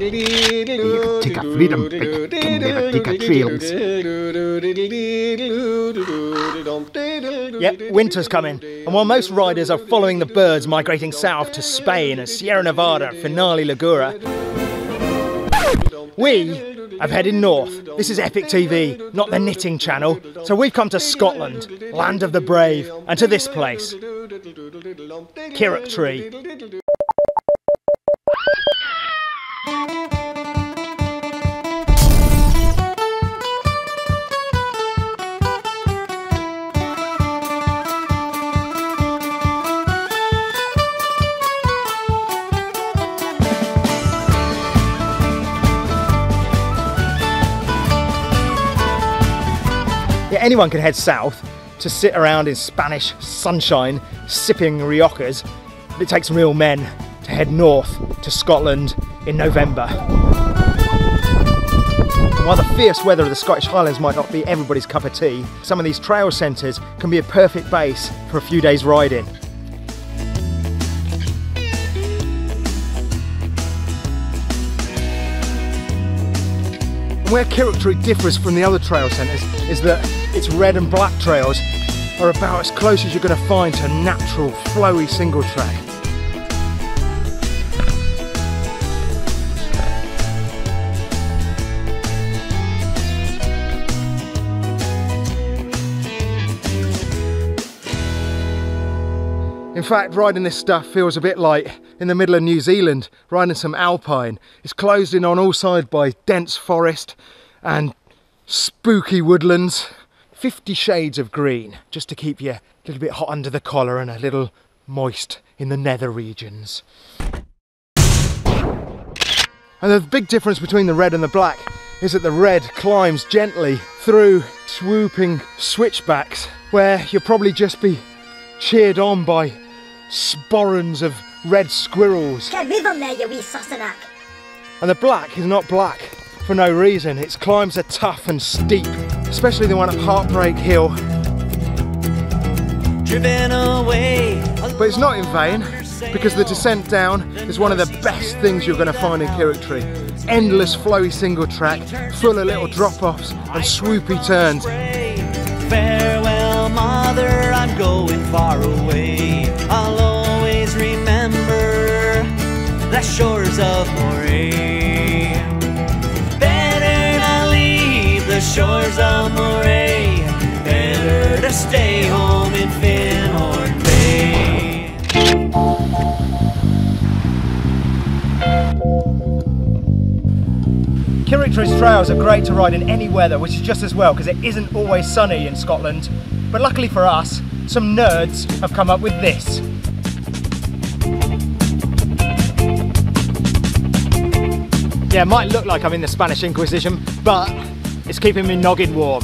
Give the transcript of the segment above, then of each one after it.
Take a freedom, can never take a trails. Yep, winter's coming, and while most riders are following the birds migrating south to Spain and Sierra Nevada and Finale Ligura, we have headed north. This is EpicTV, not the knitting channel, so we've come to Scotland, land of the brave, and to this place, Kirroughtree. Anyone can head south to sit around in Spanish sunshine sipping riocas, but it takes real men to head north to Scotland in November. And while the fierce weather of the Scottish Highlands might not be everybody's cup of tea, some of these trail centres can be a perfect base for a few days riding. And where Kirroughtree differs from the other trail centres is that its red and black trails are about as close as you're going to find to a natural, flowy single track. In fact, riding this stuff feels a bit like in the middle of New Zealand, riding some alpine. It's closed in on all sides by dense forest and spooky woodlands. 50 shades of green, just to keep you a little bit hot under the collar and a little moist in the nether regions. And the big difference between the red and the black is that the red climbs gently through swooping switchbacks where you'll probably just be cheered on by sporrans of red squirrels. Get rid of there, you wee sauciness. And the black is not black for no reason. Its climbs are tough and steep, especially the one at Heartbreak Hill. Driven away. But it's not in vain, because the descent down is one of the best things you're going to find in Kirroughtree. Endless flowy single track, full of little drop-offs and swoopy turns. Farewell, mother, I'm going far away. I'll always remember the shores of Moray. Better not leave the shores of Moray. Better to stay home in Finhorn Bay. Kirroughtree's trails are great to ride in any weather, which is just as well because it isn't always sunny in Scotland. But luckily for us, some nerds have come up with this. Yeah, it might look like I'm in the Spanish Inquisition, but it's keeping me noggin warm.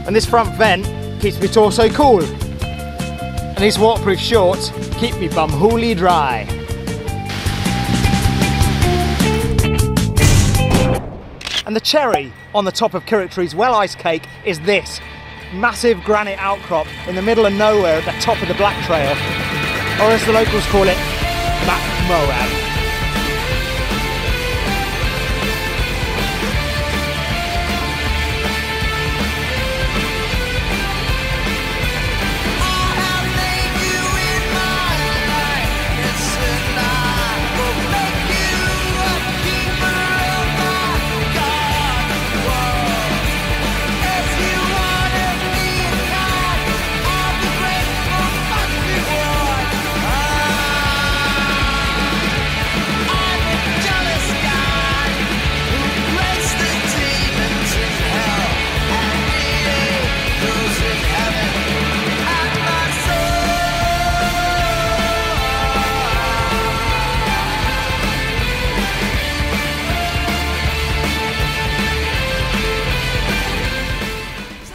And this front vent keeps me torso cool. And these waterproof shorts keep me bum hooly dry. And the cherry on the top of Kirroughtree's well ice cake is this massive granite outcrop in the middle of nowhere at the top of the Black Trail, or as the locals call it, Mac Moab.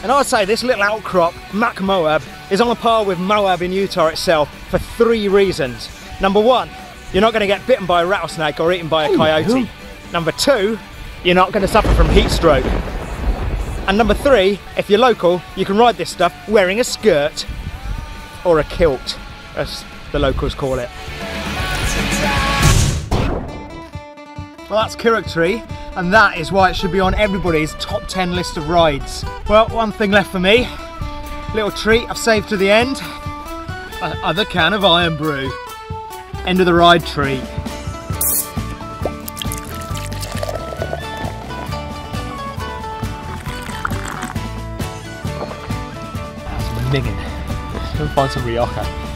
And I'd say this little outcrop, Mac Moab, is on a par with Moab in Utah itself for 3 reasons. Number 1, you're not going to get bitten by a rattlesnake or eaten by a coyote. Number 2, you're not going to suffer from heat stroke. And number 3, if you're local, you can ride this stuff wearing a skirt or a kilt, as the locals call it. Well, that's Kirroughtree, and that is why it should be on everybody's top 10 list of rides. Well, one thing left for me. Little treat I've saved to the end. Another can of Iron Brew. End of the ride treat. That's migging. Let's go find some Rioja.